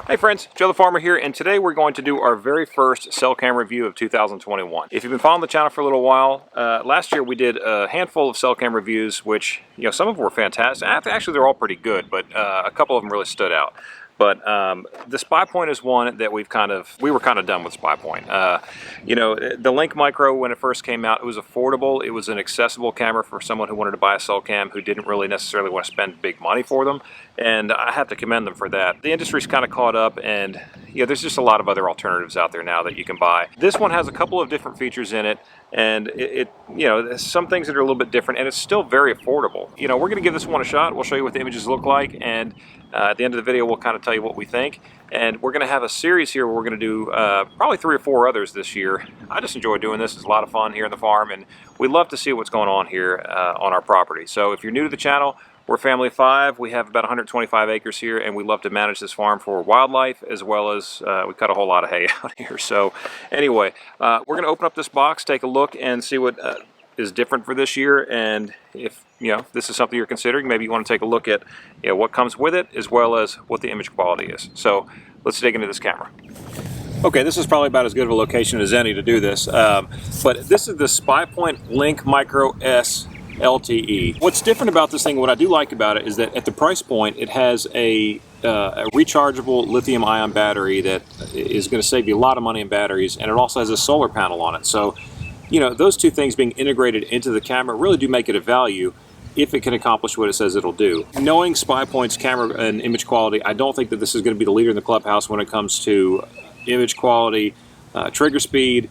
Hey friends, Joe the Farmer here, and today we're going to do our very first cell cam review of 2021. If you've been following the channel for a little while, last year we did a handful of cell cam reviews, which, some of them were fantastic. Actually, they're all pretty good, but a couple of them really stood out. But the SpyPoint is one that we were kind of done with SpyPoint. The Link Micro, when it first came out, it was affordable. It was an accessible camera for someone who wanted to buy a cell cam who didn't really necessarily want to spend big money for them. And I have to commend them for that. The industry's kind of caught up, and there's just a lot of other alternatives out there now that you can buy. This one has a couple of different features in it, and some things that are a little bit different, and it's still very affordable. We're going to give this one a shot. We'll show you what the images look like, and at the end of the video we'll kind of tell you what we think. And we're going to have a series here where we're going to do probably 3 or 4 others this year. I just enjoy doing this. It's a lot of fun here in the farm, and we love to see what's going on here on our property. So if you're new to the channel, we're a family of 5. We have about 125 acres here, and we love to manage this farm for wildlife, as well as we cut a whole lot of hay out here. So anyway, we're going to open up this box, take a look, and see what is different for this year. And if this is something you're considering, maybe you want to take a look at what comes with it, as well as what the image quality is. So let's dig into this camera. Okay, this is probably about as good of a location as any to do this, but this is the SpyPoint Link Micro S LTE. What's different about this thing, what I do like about it, is that at the price point it has a rechargeable lithium-ion battery that is going to save you a lot of money in batteries, and it also has a solar panel on it. So those two things being integrated into the camera really do make it a value if it can accomplish what it says it'll do. Knowing SpyPoint's camera and image quality, I don't think that this is going to be the leader in the clubhouse when it comes to image quality, trigger speed,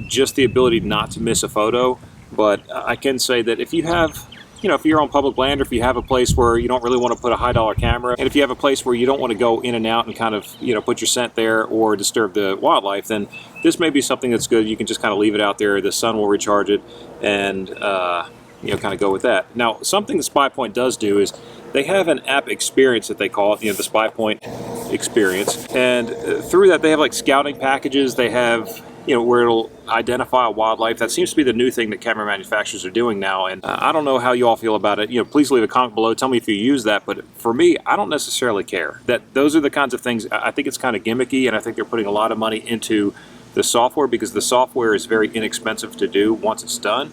just the ability not to miss a photo. But I can say that if you have, if you're on public land, or if you have a place where you don't really want to put a high-dollar camera, and if you have a place where you don't want to go in and out and kind of, put your scent there or disturb the wildlife, then this may be something that's good. You can just kind of leave it out there. The sun will recharge it, and kind of go with that. Now, something that SpyPoint does do is they have an app experience that they call it, the SpyPoint experience, and through that they have like scouting packages. They have where it'll identify a wildlife. That seems to be the new thing that camera manufacturers are doing now, and I don't know how you all feel about it. Please leave a comment below. Tell me if you use that, but for me, I don't necessarily care. Those are the kinds of things. I think it's kind of gimmicky, and I think they're putting a lot of money into the software because the software is very inexpensive to do once it's done,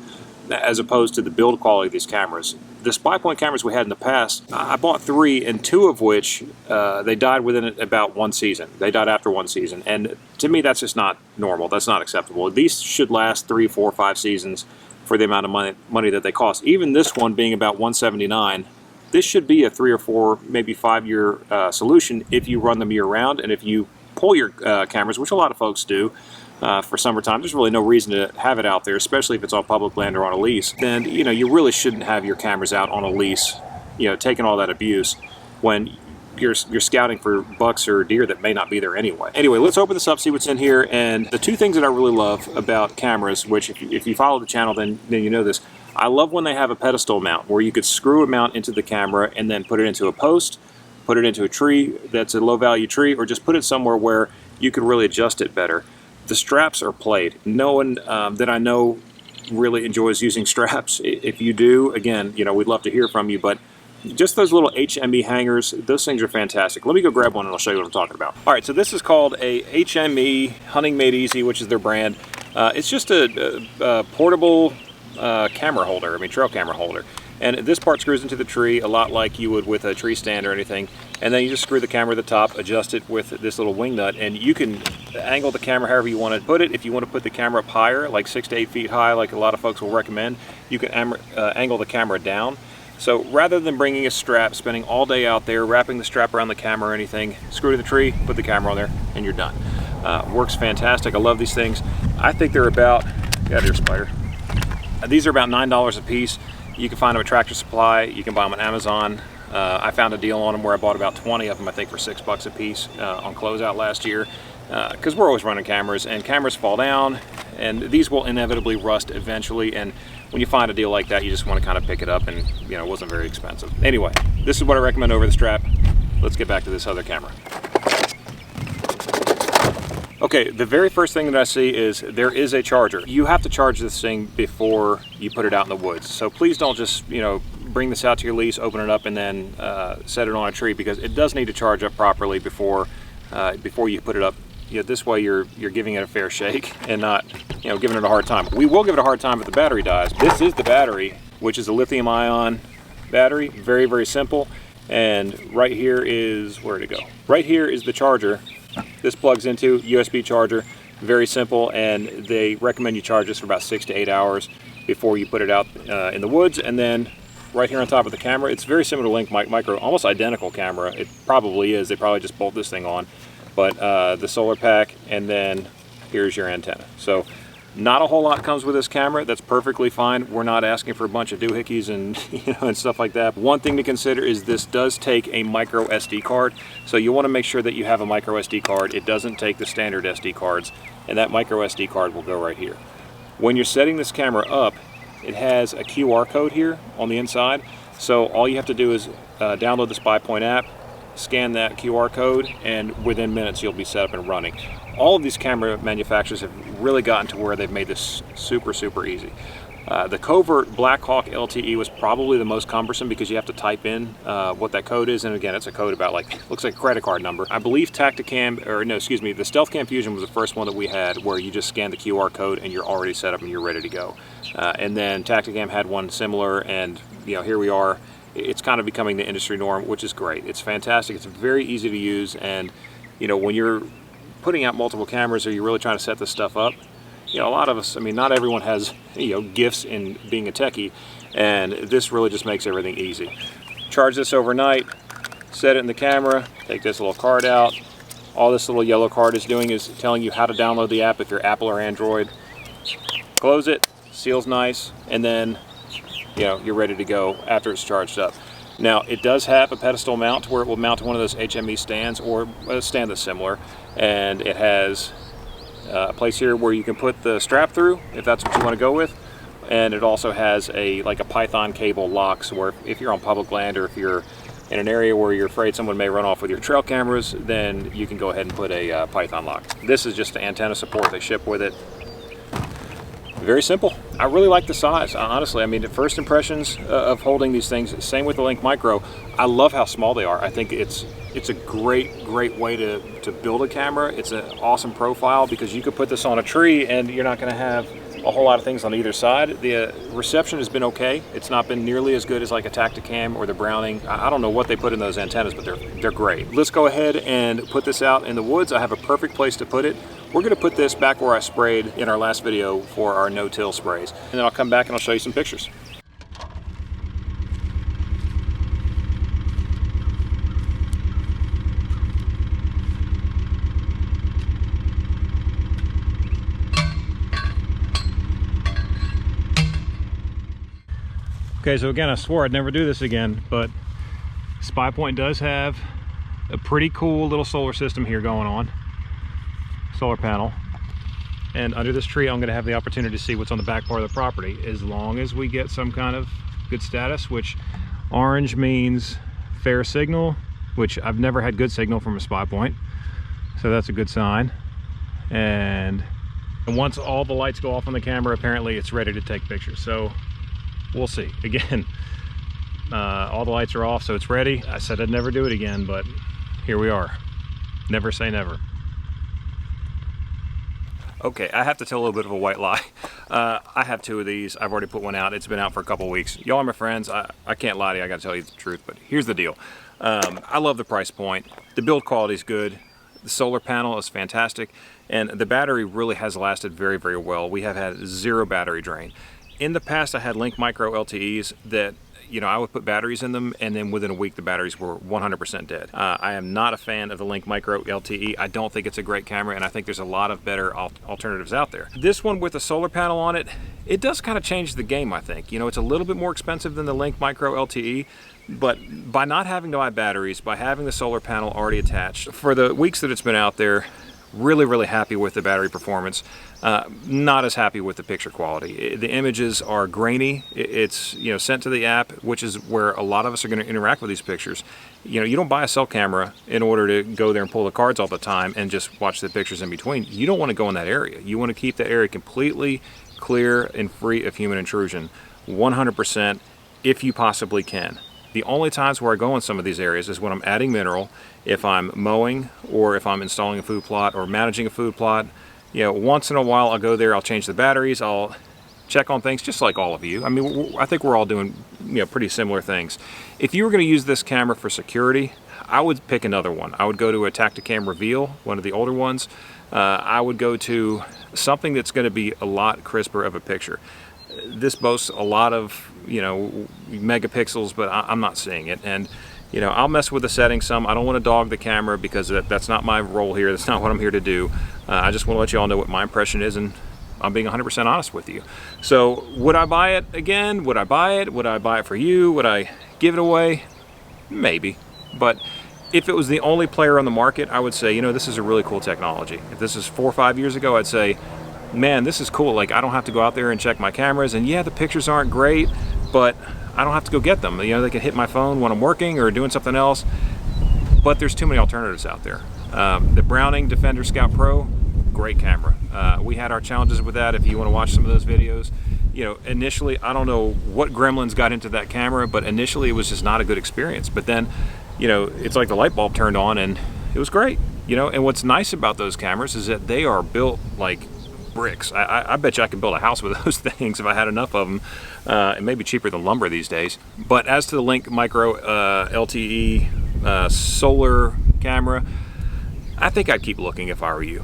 as opposed to the build quality of these cameras. The SpyPoint cameras we had in the past, I bought 3, and 2 of which they died within about 1 season. They died after 1 season, and to me that's just not normal. That's not acceptable. These should last 3, 4, 5 seasons for the amount of money that they cost. Even this one being about $179, this should be a 3 or 4, maybe 5-year solution if you run them year-round, and if you pull your cameras, which a lot of folks do, for summertime. There's really no reason to have it out there, especially if it's on public land or on a lease. Then you really shouldn't have your cameras out on a lease, taking all that abuse when you're scouting for bucks or deer that may not be there anyway. Anyway, let's open this up, see what's in here. And the 2 things that I really love about cameras, which if you follow the channel, then you know this. I love when they have a pedestal mount where you could screw a mount into the camera and then put it into a post, put it into a tree that's a low value tree, or just put it somewhere where you can really adjust it better. The straps are played. No one that I know really enjoys using straps. If you do, again, we'd love to hear from you, but just those little HME hangers, those things are fantastic. Let me go grab one and I'll show you what I'm talking about. All right, so this is called a HME, Hunting Made Easy, which is their brand. It's just a portable camera holder, trail camera holder. And this part screws into the tree a lot like you would with a tree stand or anything. And then you just screw the camera to the top, adjust it with this little wing nut, and you can angle the camera however you want to put it. If you want to put the camera up higher, like 6 to 8 feet high, like a lot of folks will recommend, you can angle the camera down. So rather than bringing a strap, spending all day out there, wrapping the strap around the camera or anything, screw to the tree, put the camera on there, and you're done. Works fantastic. I love these things. I think they're about, get out of here, spider. These are about $9 a piece. You can find them at Tractor Supply. You can buy them on Amazon. I found a deal on them where I bought about 20 of them, I think, for $6 a piece on closeout last year. Because we're always running cameras, and cameras fall down, and these will inevitably rust eventually. And when you find a deal like that, you just want to kind of pick it up, and it wasn't very expensive. Anyway, this is what I recommend over the strap. Let's get back to this other camera. Okay, the very first thing that I see is there is a charger. You have to charge this thing before you put it out in the woods. So please don't just, bring this out to your lease, open it up, and then set it on a tree, because it does need to charge up properly before before you put it up. This way you're giving it a fair shake and not giving it a hard time. We will give it a hard time if the battery dies. This is the battery, which is a lithium-ion battery. Very, very simple. And right here is, where'd it go? Right here is the charger. This plugs into USB charger. Very simple, and they recommend you charge this for about 6 to 8 hours before you put it out in the woods. And then right here on top of the camera, it's very similar to Link Micro, almost identical camera. It probably is. They probably just bolt this thing on. But the solar pack, and then here's your antenna. So not a whole lot comes with this camera. That's perfectly fine. We're not asking for a bunch of doohickeys and and stuff like that. One thing to consider is this does take a micro SD card. So you want to make sure that you have a micro SD card. It doesn't take the standard SD cards, and that micro SD card will go right here. When you're setting this camera up, it has a QR code here on the inside. So all you have to do is download the SpyPoint app, scan that QR code, and within minutes you'll be set up and running. All of these camera manufacturers have really gotten to where they've made this super, super easy. The Covert Blackhawk LTE was probably the most cumbersome because you have to type in what that code is, and again, it's a code about looks like a credit card number. I believe the StealthCam Fusion was the first one that we had where you just scan the QR code and you're already set up and you're ready to go. And then Tacticam had one similar, and here we are. It's kind of becoming the industry norm, which is great. It's fantastic. It's very easy to use, and when you're putting out multiple cameras or you're really trying to set this stuff up, a lot of us, not everyone has gifts in being a techie, and this really just makes everything easy. Charge this overnight, set it in the camera, take this little card out. All this little yellow card is doing is telling you how to download the app if you're Apple or Android. Close it, seals nice, and then you're ready to go after it's charged up. Now, it does have a pedestal mount where it will mount to one of those HME stands or a stand that's similar, and it has a place here where you can put the strap through if that's what you want to go with, and it also has a Python cable lock, so where if you're on public land or if you're in an area where you're afraid someone may run off with your trail cameras, then you can go ahead and put a Python lock. This is just the antenna support they ship with it. Very simple. I really like the size, honestly. The first impressions of holding these things, same with the Link Micro. I love how small they are. I think it's a great way to build a camera. It's an awesome profile because you could put this on a tree and you're not going to have a whole lot of things on either side. The reception has been okay. It's not been nearly as good as like a Tacticam or the Browning. I don't know what they put in those antennas, but they're great. Let's go ahead and put this out in the woods. I have a perfect place to put it. We're going to put this back where I sprayed in our last video for our no-till sprays. And then I'll come back and I'll show you some pictures. Okay, so again, I swore I'd never do this again, but SpyPoint does have a pretty cool little solar system here going on. Solar panel. And under this tree, I'm going to have the opportunity to see what's on the back part of the property, as long as we get some kind of good status, which orange means fair signal, which I've never had good signal from a SpyPoint. So that's a good sign. And once all the lights go off on the camera, apparently it's ready to take pictures. So we'll see. Again, all the lights are off, so it's ready. I said I'd never do it again, but here we are. Never say never. Okay, I have to tell a little bit of a white lie. I have two of these. I've already put one out. It's been out for a couple weeks. Y'all are my friends. I can't lie to you. I gotta tell you the truth, but here's the deal. I love the price point. The build quality is good. The solar panel is fantastic, and the battery really has lasted very, very well. We have had zero battery drain. In the past, I had Link Micro LTEs that I would put batteries in them, and then within a week the batteries were 100% dead. I am not a fan of the Link Micro LTE. I don't think it's a great camera, and I think there's a lot of better alternatives out there. This one with a solar panel on it, it does kind of change the game, I think. It's a little bit more expensive than the Link Micro LTE, but by not having to buy batteries, by having the solar panel already attached, for the weeks that it's been out there, really happy with the battery performance. Not as happy with the picture quality. The images are grainy. It's sent to the app, which is where a lot of us are going to interact with these pictures. You don't buy a cell camera in order to go there and pull the cards all the time and just watch the pictures in between. You don't want to go in that area. You want to keep that area completely clear and free of human intrusion, 100%, if you possibly can. The only times where I go in some of these areas is when I'm adding mineral, if I'm mowing, or if I'm installing a food plot or managing a food plot. You know, once in a while I'll go there, I'll change the batteries, I'll check on things just like all of you. I mean, I think we're all doing, you know, pretty similar things. If you were going to use this camera for security, I would pick another one. I would go to a Tacticam Reveal, one of the older ones. I would go to something that's going to be a lot crisper of a picture. This boasts a lot of, you know, megapixels, but I'm not seeing it. And, you know, I'll mess with the settings some. I don't want to dog the camera because that's not my role here. That's not what I'm here to do. I just want to let you all know what my impression is, and I'm being 100% honest with you. So would I buy it again? Would I buy it? Would I buy it for you? Would I give it away? Maybe. But if it was the only player on the market, I would say, you know, this is a really cool technology. If this is 4 or 5 years ago, I'd say, man, this is cool. Like, I don't have to go out there and check my cameras, and yeah, the pictures aren't great, but I don't have to go get them. You know, they can hit my phone when I'm working or doing something else, but there's too many alternatives out there. The Browning Defender Scout Pro, great camera. We had our challenges with that. If you want to watch some of those videos, you know, initially, I don't know what gremlins got into that camera, but initially it was just not a good experience. But then, you know, it's like the light bulb turned on and it was great, you know. And what's nice about those cameras is that they are built like bricks. I bet you I could build a house with those things if I had enough of them. It may be cheaper than lumber these days. But as to the Link Micro LTE solar camera, I think I'd keep looking if I were you.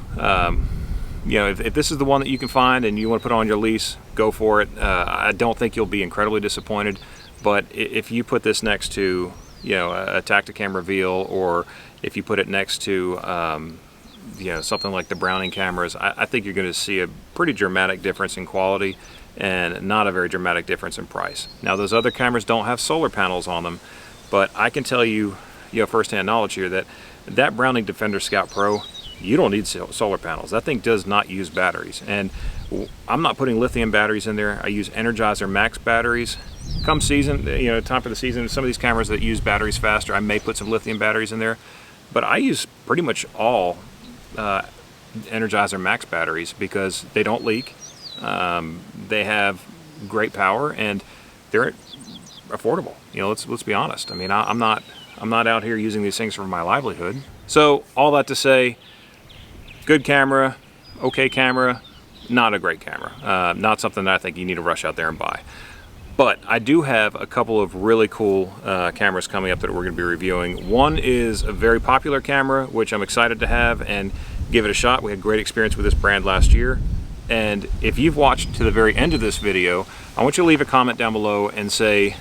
You know, if this is the one that you can find and you want to put on your lease, go for it. I don't think you'll be incredibly disappointed. But if you put this next to, you know, a Tacticam Reveal, or if you put it next to, you know, something like the Browning cameras, I think you're going to see a pretty dramatic difference in quality and not a very dramatic difference in price. Now, those other cameras don't have solar panels on them, but I can tell you, you know, firsthand knowledge here that Browning Defender Scout Pro, you don't need solar panels. That thing does not use batteries. And I'm not putting lithium batteries in there. I use Energizer Max batteries. Come season, you know, time for the season, some of these cameras that use batteries faster, I may put some lithium batteries in there. But I use pretty much all Energizer Max batteries because they don't leak. They have great power and they're affordable. You know, let's be honest. I mean, I'm not out here using these things for my livelihood. So all that to say, good camera, okay camera, not a great camera. Not something that I think you need to rush out there and buy. But I do have a couple of really cool cameras coming up that we're going to be reviewing. One is a very popular camera, which I'm excited to have and give it a shot. We had great experience with this brand last year. And if you've watched to the very end of this video, I want you to leave a comment down below and say,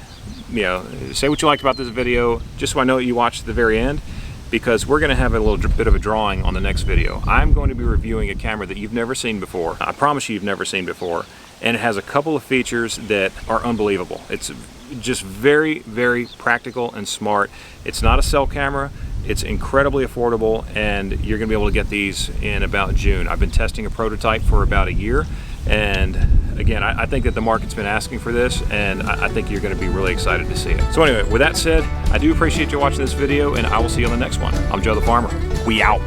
you know, say what you liked about this video, just so I know you watched to the very end, because we're going to have a little bit of a drawing on the next video. I'm going to be reviewing a camera that you've never seen before. I promise you've never seen before. And it has a couple of features that are unbelievable. It's just very, very practical and smart. It's not a cell camera. It's incredibly affordable, and you're going to be able to get these in about June. I've been testing a prototype for about a year, and again, I think that the market's been asking for this, and I think you're going to be really excited to see it. So anyway, with that said, I do appreciate you watching this video, and I will see you on the next one. I'm Joe the Farmer. We out.